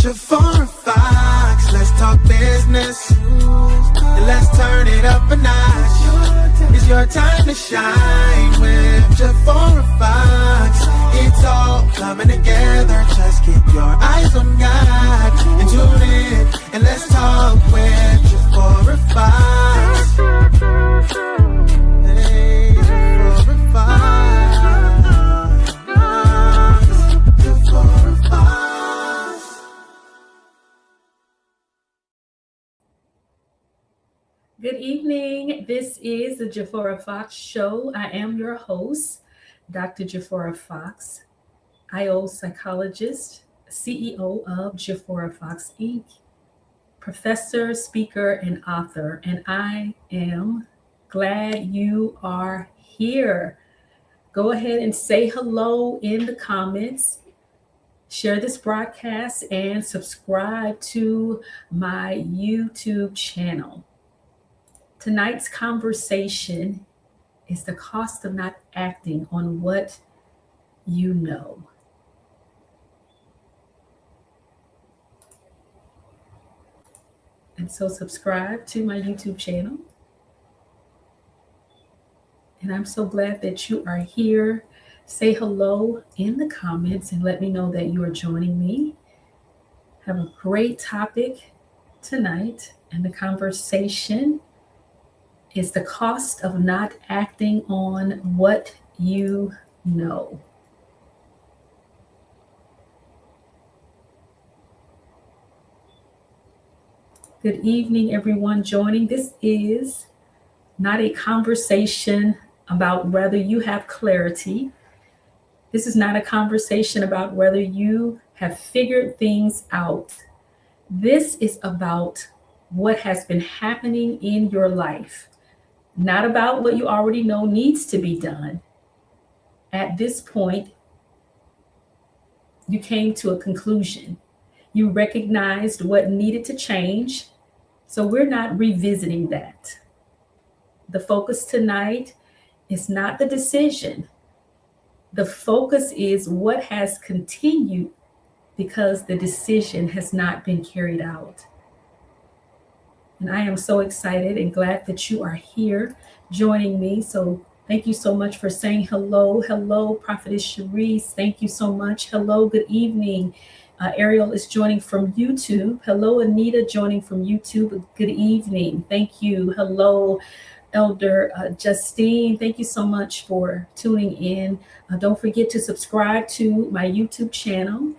Jafar Fox, let's talk business. And let's turn it up a notch. It's your time to shine with Jafar Fox. It's all coming together. Just keep your eyes on God and tune in. And let's talk with Jafar Fox. Hey, Jafar Fox. Jafar Fox. Good evening. This is the Jafara Fox Show. I am your host, Dr. Jafara Fox, IO psychologist, CEO of Jafara Fox Inc., professor, speaker, and author. And I am glad you are here. Go ahead and say hello in the comments. Share this broadcast and subscribe to my YouTube channel. Tonight's conversation is the cost of not acting on what you know. And so subscribe to my YouTube channel. And I'm so glad that you are here. Say hello in the comments and let me know that you are joining me. Have a great topic tonight, and the conversation is the cost of not acting on what you know. Good evening, everyone joining. This is not a conversation about whether you have clarity. This is not a conversation about whether you have figured things out. This is about what has been happening in your life. Not about what you already know needs to be done. At this point, you came to a conclusion. You recognized what needed to change. So we're not revisiting that. The focus tonight is not the decision. The focus is what has continued because the decision has not been carried out. And I am so excited and glad that you are here joining me. So thank you so much for saying hello. Hello, Prophetess Sharice. Thank you so much. Hello, good evening. Ariel is joining from YouTube. Hello, Anita, joining from YouTube. Good evening. Thank you. Hello, Elder Justine. Thank you so much for tuning in. Don't forget to subscribe to my YouTube channel.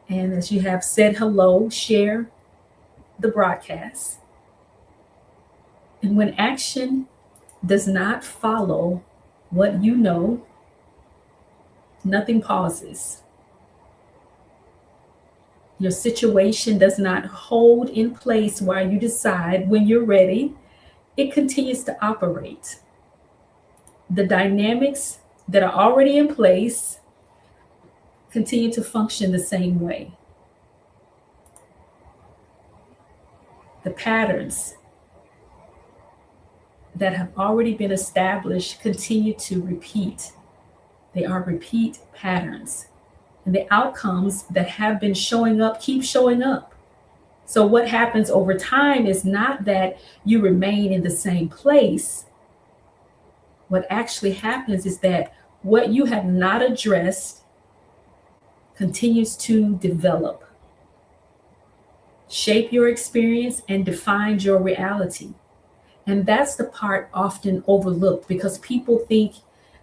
And as you have said hello, share the broadcast. And when action does not follow what you know, nothing pauses. Your situation does not hold in place while you decide when you're ready. It continues to operate. The dynamics that are already in place continue to function the same way. The patterns that have already been established continue to repeat. They are repeat patterns. And the outcomes that have been showing up keep showing up. So what happens over time is not that you remain in the same place. What actually happens is that what you have not addressed continues to develop, shape your experience, and define your reality. And that's the part often overlooked because people think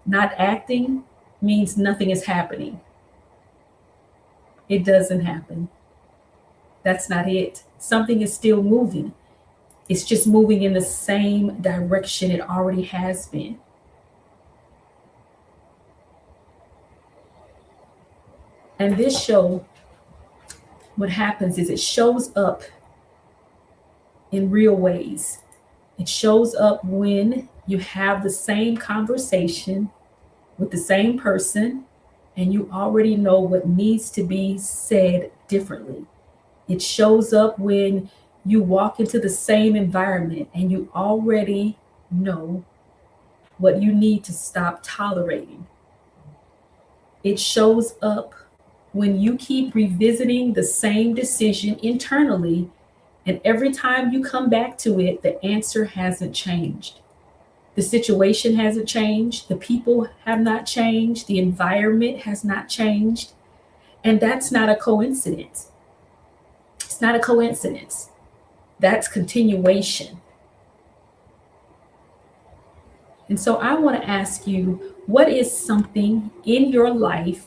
not acting means nothing is happening. It doesn't happen. That's not it. Something is still moving. It's just moving in the same direction it already has been. And this show, what happens is it shows up in real ways. It shows up when you have the same conversation with the same person and you already know what needs to be said differently. It shows up when you walk into the same environment and you already know what you need to stop tolerating. It shows up when you keep revisiting the same decision internally, and every time you come back to it, the answer hasn't changed. The situation hasn't changed. The people have not changed. The environment has not changed. And that's not a coincidence. It's not a coincidence. That's continuation. And so I want to ask you, what is something in your life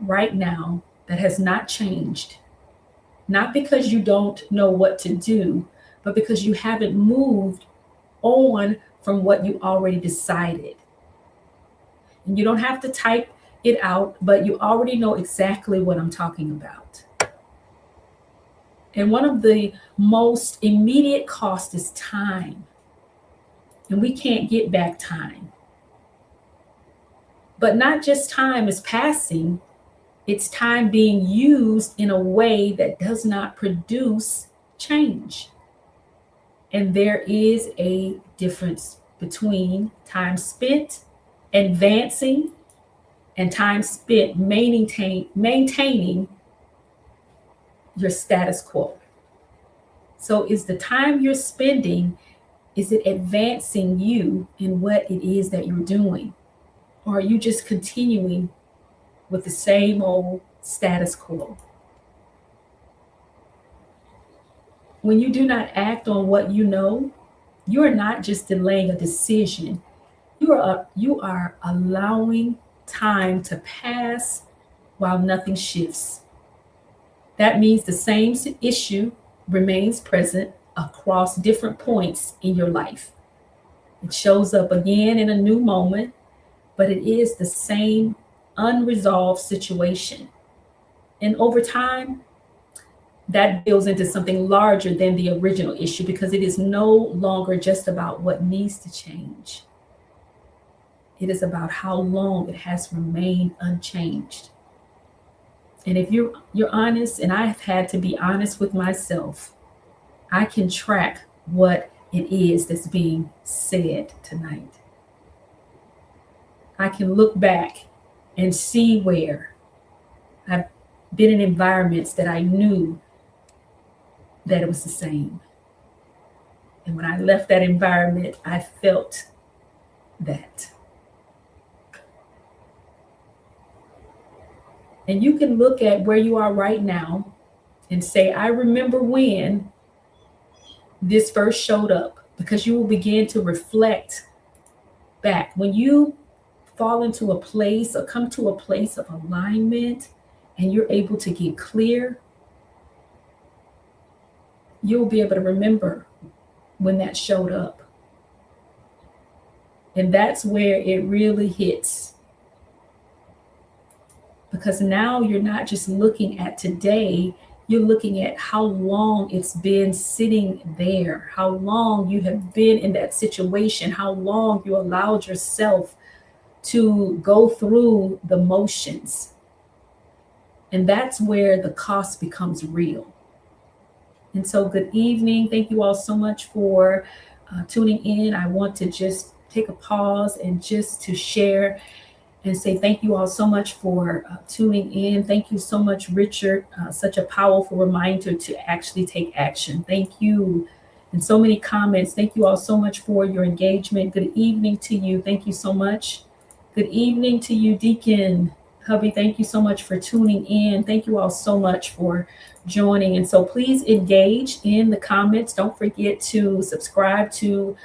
right now that has not changed? Not because you don't know what to do, but because you haven't moved on from what you already decided. And you don't have to type it out, but you already know exactly what I'm talking about. And one of the most immediate costs is time. And we can't get back time. But not just time is passing, it's time being used in a way that does not produce change. And there is a difference between time spent advancing and time spent maintaining your status quo. So is the time you're spending, is it advancing you in what it is that you're doing? Or are you just continuing with the same old status quo? When you do not act on what you know, you are not just delaying a decision. You are allowing time to pass while nothing shifts. That means the same issue remains present across different points in your life. It shows up again in a new moment, but it is the same unresolved situation. And over time, that builds into something larger than the original issue, because it is no longer just about what needs to change. It is about how long it has remained unchanged. And if you're honest, and I've had to be honest with myself, I can track what it is that's being said tonight. I can look back and see where I've been in environments that I knew that it was the same. And when I left that environment, I felt that. And you can look at where you are right now and say, I remember when this first showed up, because you will begin to reflect back. When you fall into a place or come to a place of alignment and you're able to get clear, you'll be able to remember when that showed up. And that's where it really hits. Because now you're not just looking at today, you're looking at how long it's been sitting there, how long you have been in that situation, how long you allowed yourself to go through the motions. And that's where the cost becomes real. And so good evening. Thank you all so much for tuning in. I want to just take a pause and just to share and say thank you all so much for tuning in. Thank you so much, Richard. Such a powerful reminder to actually take action. Thank you. And so many comments. Thank you all so much for your engagement. Good evening to you. Thank you so much. Good evening to you, Deacon. Hubby, thank you so much for tuning in. Thank you all so much for joining. And so please engage in the comments. Don't forget to subscribe to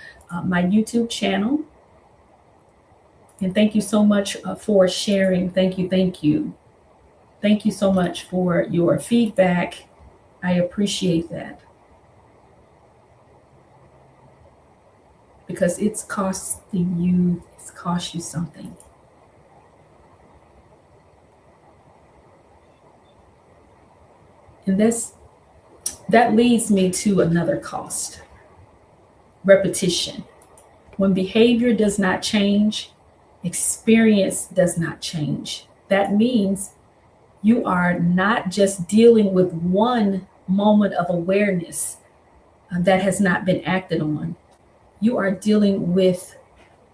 my YouTube channel. And thank you so much for sharing. Thank you. Thank you. Thank you so much for your feedback. I appreciate that. Because it's costing you, it's cost you something. And that leads me to another cost. Repetition. When behavior does not change, experience does not change. That means you are not just dealing with one moment of awareness that has not been acted on. You are dealing with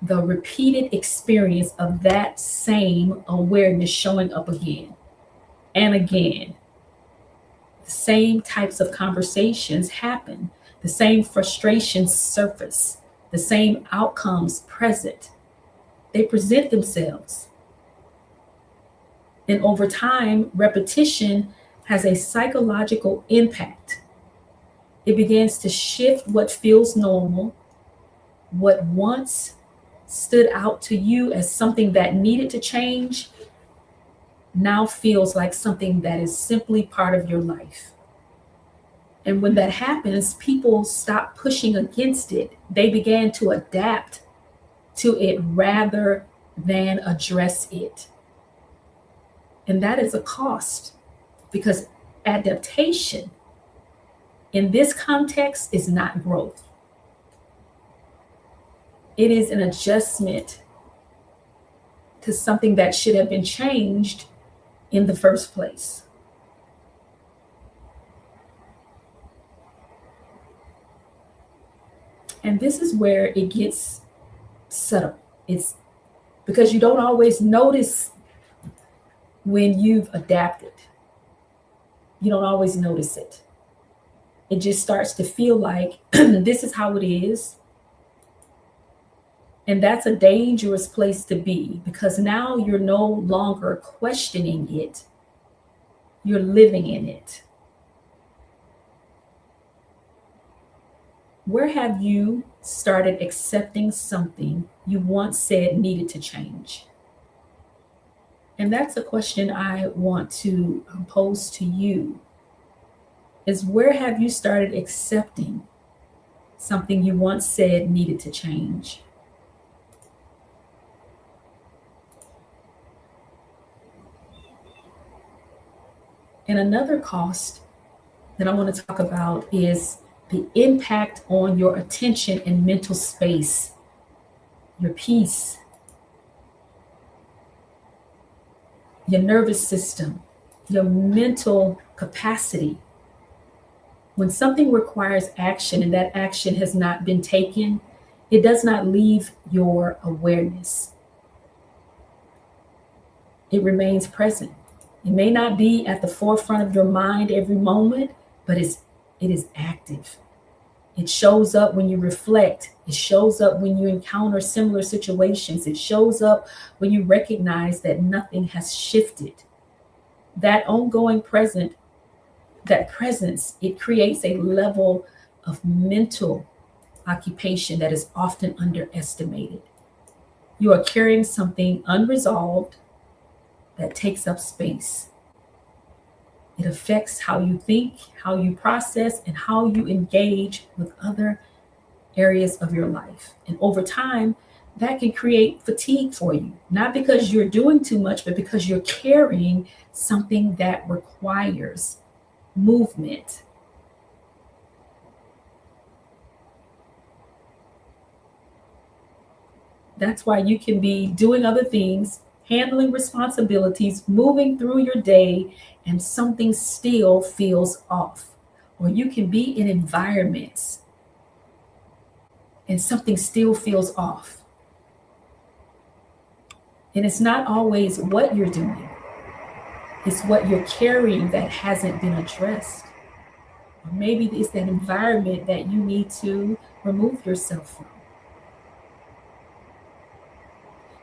the repeated experience of that same awareness showing up again. and again. The same types of conversations happen, the same frustrations surface, the same outcomes present. They present themselves. And over time, repetition has a psychological impact. It begins to shift what feels normal, what once stood out to you as something that needed to change now feels like something that is simply part of your life. And when that happens, people stop pushing against it. They began to adapt to it rather than address it. And that is a cost, because adaptation in this context is not growth. It is an adjustment to something that should have been changed in the first place. And this is where it gets subtle. It's because you don't always notice when you've adapted. You don't always notice it. It just starts to feel like this is how it is. And that's a dangerous place to be, because now you're no longer questioning it. You're living in it. Where have you started accepting something you once said needed to change? And that's a question I want to pose to you, is where have you started accepting something you once said needed to change? And another cost that I want to talk about is the impact on your attention and mental space, your peace, your nervous system, your mental capacity. When something requires action and that action has not been taken, it does not leave your awareness. It remains present. It may not be at the forefront of your mind every moment, but it is active. It shows up when you reflect. It shows up when you encounter similar situations. It shows up when you recognize that nothing has shifted. That ongoing presence, it creates a level of mental occupation that is often underestimated. You are carrying something unresolved that takes up space. It affects how you think, how you process, and how you engage with other areas of your life. And over time, that can create fatigue for you, not because you're doing too much, but because you're carrying something that requires movement. That's why you can be doing other things, handling responsibilities, moving through your day, and something still feels off. Or you can be in environments and something still feels off. And it's not always what you're doing, it's what you're carrying that hasn't been addressed. Or maybe it's that environment that you need to remove yourself from.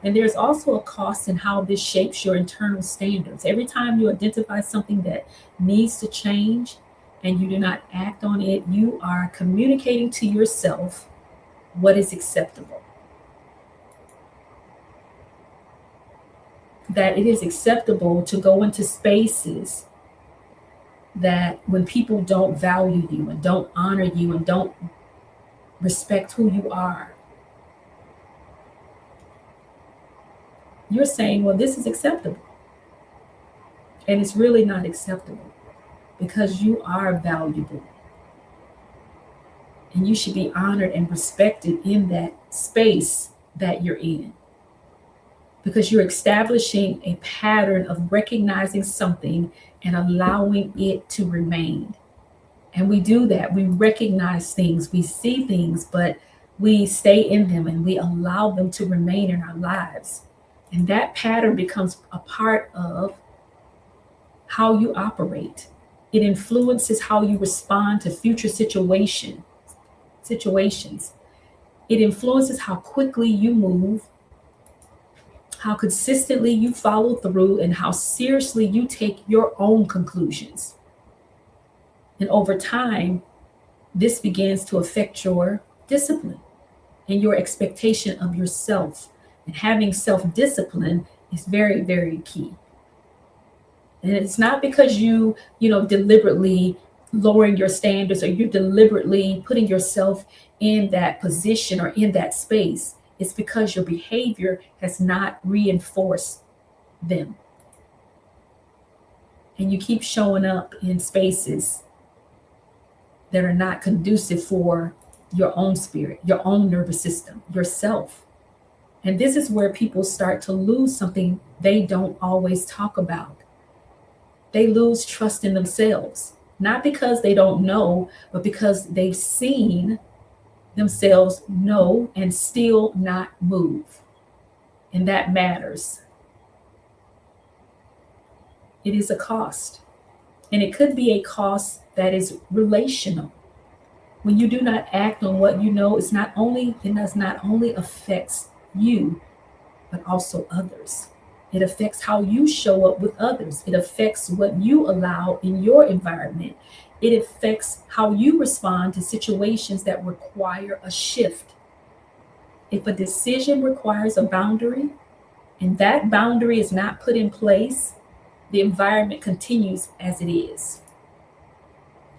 And there's also a cost in how this shapes your internal standards. Every time you identify something that needs to change and you do not act on it, you are communicating to yourself what is acceptable. That it is acceptable to go into spaces that when people don't value you and don't honor you and don't respect who you are, you're saying, well, this is acceptable. And it's really not acceptable, because you are valuable. And you should be honored and respected in that space that you're in. Because you're establishing a pattern of recognizing something and allowing it to remain. And we do that. We recognize things, we see things, but we stay in them and we allow them to remain in our lives. And that pattern becomes a part of how you operate. It influences how you respond to future situations. It influences how quickly you move, how consistently you follow through, and how seriously you take your own conclusions. And over time, this begins to affect your discipline and your expectation of yourself. And having self-discipline is very, very key. And it's not because you deliberately lowering your standards or you're deliberately putting yourself in that position or in that space. It's because your behavior has not reinforced them. And you keep showing up in spaces that are not conducive for your own spirit, your own nervous system, yourself. And this is where people start to lose something they don't always talk about. They lose trust in themselves, not because they don't know, but because they've seen themselves know and still not move. And that matters. It is a cost. And it could be a cost that is relational. When you do not act on what you know, it does not only affects you, but also others. It affects how you show up with others. It affects what you allow in your environment. It affects how you respond to situations that require a shift. If a decision requires a boundary and that boundary is not put in place, the environment continues as it is.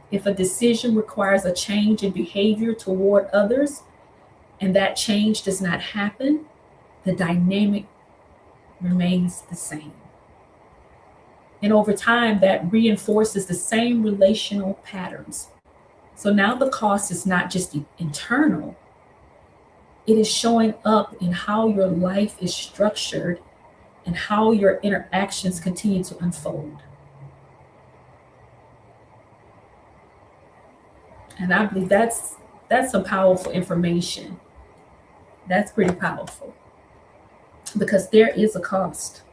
If a decision requires a change in behavior toward others and that change does not happen, the dynamic remains the same. And over time, that reinforces the same relational patterns. So now the cost is not just internal, it is showing up in how your life is structured and how your interactions continue to unfold. And I believe that's some powerful information. That's pretty powerful because there is a cost.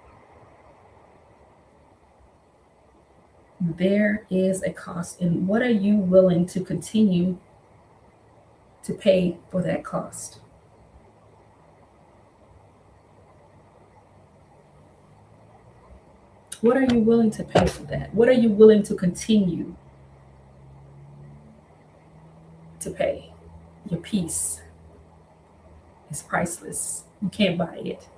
There is a cost. And what are you willing to continue to pay for that cost? What are you willing to pay for that? What are you willing to continue to pay? Your peace is priceless. You can't buy it.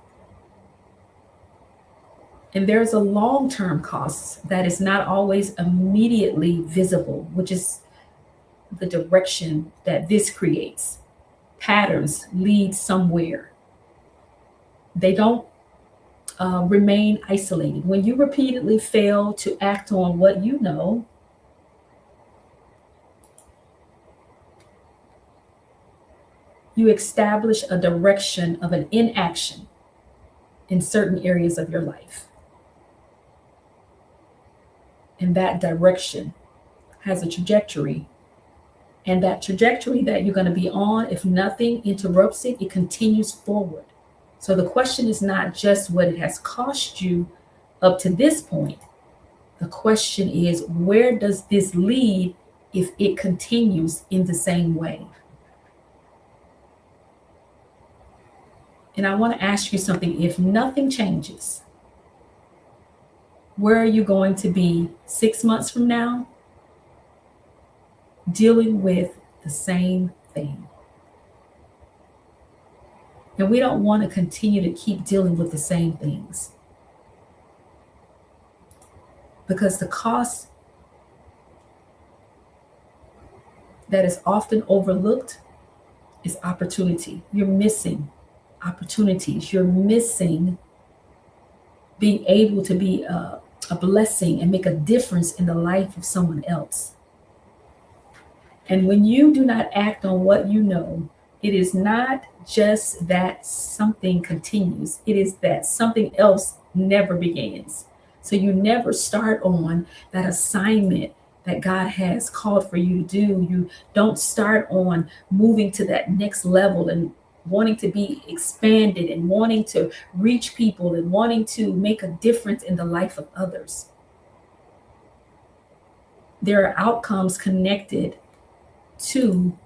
And there's a long-term cost that is not always immediately visible, which is the direction that this creates. Patterns lead somewhere. They don't remain isolated. When you repeatedly fail to act on what you know, you establish a direction of an inaction in certain areas of your life. And that direction has a trajectory. And that trajectory that you're going to be on, if nothing interrupts it, it continues forward. So the question is not just what it has cost you up to this point. The question is, where does this lead if it continues in the same way? And I want to ask you something. If nothing changes, where are you going to be 6 months from now? Dealing with the same thing. And we don't want to continue to keep dealing with the same things. Because the cost that is often overlooked is opportunity. You're missing opportunities. You're missing being able to be a blessing and make a difference in the life of someone else. And when you do not act on what you know, it is not just that something continues. It is that something else never begins. So you never start on that assignment that God has called for you to do. You don't start on moving to that next level and wanting to be expanded and wanting to reach people and wanting to make a difference in the life of others. there are outcomes connected to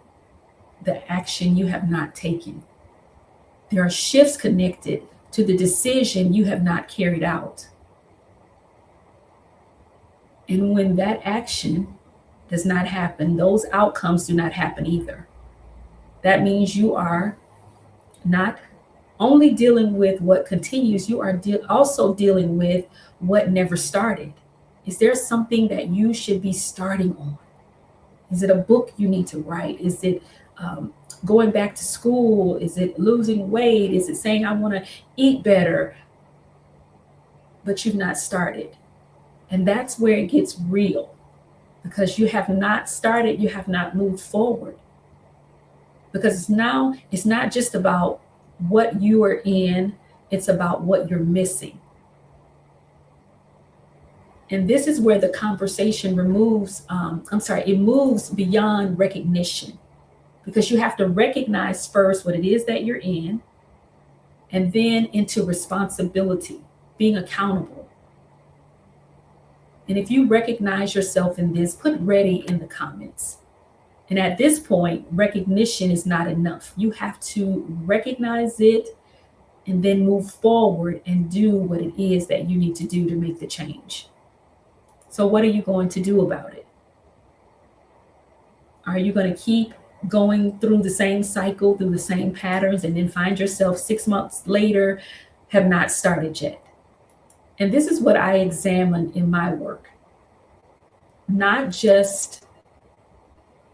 the action you have not taken. There are shifts connected to the decision you have not carried out. And when that action does not happen, those outcomes do not happen either. That means you are not only dealing with what continues, you are also dealing with what never started. Is there something that you should be starting on? Is it a book you need to write? Is it going back to school? Is it losing weight? Is it saying, I want to eat better? But you've not started. And that's where it gets real, because you have not started, you have not moved forward. Because now it's not just about what you are in, it's about what you're missing. And this is where the conversation it moves beyond recognition, because you have to recognize first what it is that you're in, and then into responsibility, being accountable. And if you recognize yourself in this, put ready in the comments. And at this point, recognition is not enough. You have to recognize it and then move forward and do what it is that you need to do to make the change. So what are you going to do about it? Are you going to keep going through the same cycle, through the same patterns, and then find yourself 6 months later, have not started yet? And this is what I examine in my work. Not just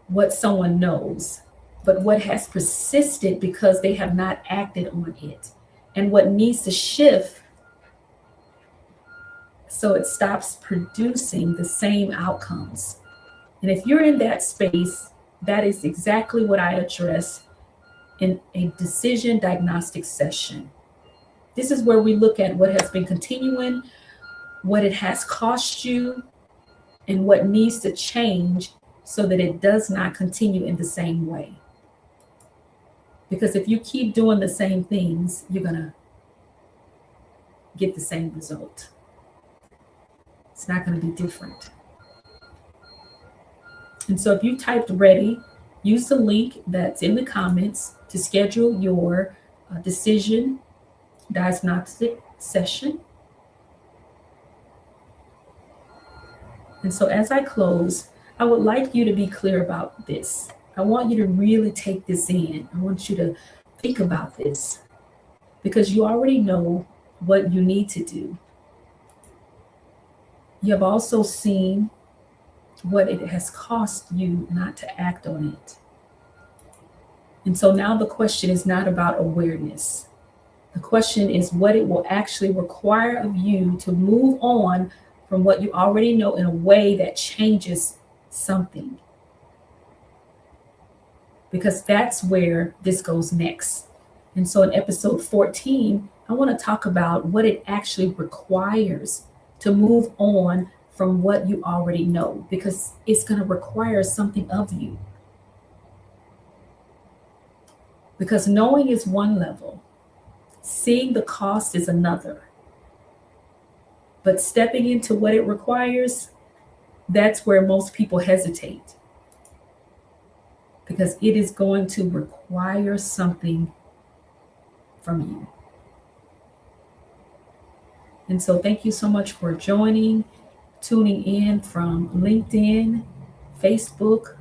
what someone knows, but what has persisted because they have not acted on it, and what needs to shift so it stops producing the same outcomes. And if you're in that space, that is exactly what I address in a decision diagnostic session. This is where we look at what has been continuing, what it has cost you, and what needs to change so that it does not continue in the same way. Because if you keep doing the same things, you're going to get the same result. It's not going to be different. And so if you typed ready, use the link that's in the comments to schedule your decision diagnostic session. And so as I close, I would like you to be clear about this. I want you to really take this in. I want you to think about this, because you already know what you need to do. You have also seen what it has cost you not to act on it. And so now the question is not about awareness. The question is what it will actually require of you to move on from what you already know in a way that changes something. Because that's where this goes next. And so in episode 14, I want to talk about what it actually requires to move on from what you already know, because it's going to require something of you. Because knowing is one level, seeing the cost is another. But stepping into what it requires, that's where most people hesitate. Because it is going to require something from you. And so thank you so much for joining, tuning in from LinkedIn, Facebook,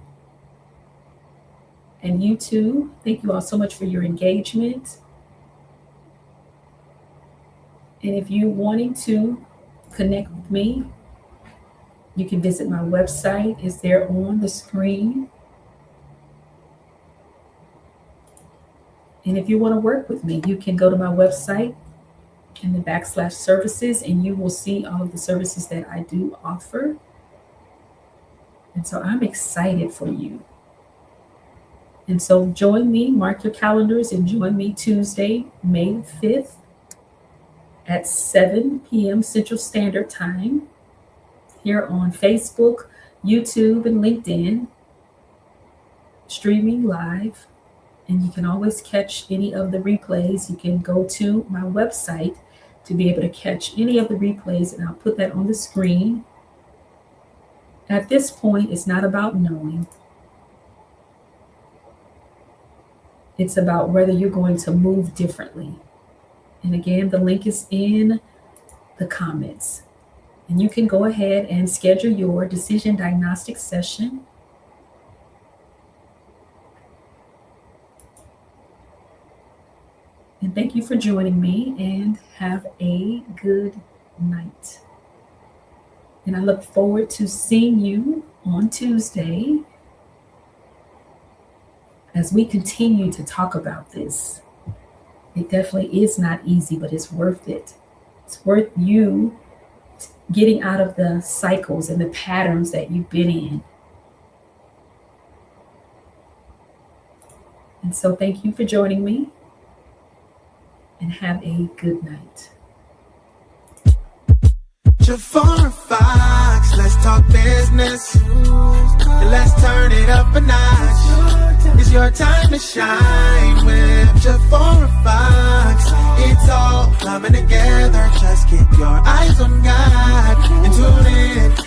and YouTube. Thank you all so much for your engagement. And if you're wanting to connect with me, you can visit my website. It's there on the screen. And if you want to work with me, you can go to my website in the /services, and you will see all of the services that I do offer. And so I'm excited for you. And so join me, mark your calendars, and join me Tuesday, May 5th at 7 p.m. Central Standard Time here on Facebook, YouTube, and LinkedIn, streaming live. And you can always catch any of the replays. You can go to my website to be able to catch any of the replays, and I'll put that on the screen. At this point, it's not about knowing. It's about whether you're going to move differently. And again, the link is in the comments. And you can go ahead and schedule your decision diagnostic session. And thank you for joining me, and have a good night. And I look forward to seeing you on Tuesday as we continue to talk about this. It definitely is not easy, but it's worth it. It's worth you getting out of the cycles and the patterns that you've been in. And so thank you for joining me, and have a good night. Jafar Fox, let's talk business. And let's turn it up a notch. It's your time to shine with Jafar Fox. It's all coming together. Just keep your eyes on God and tune in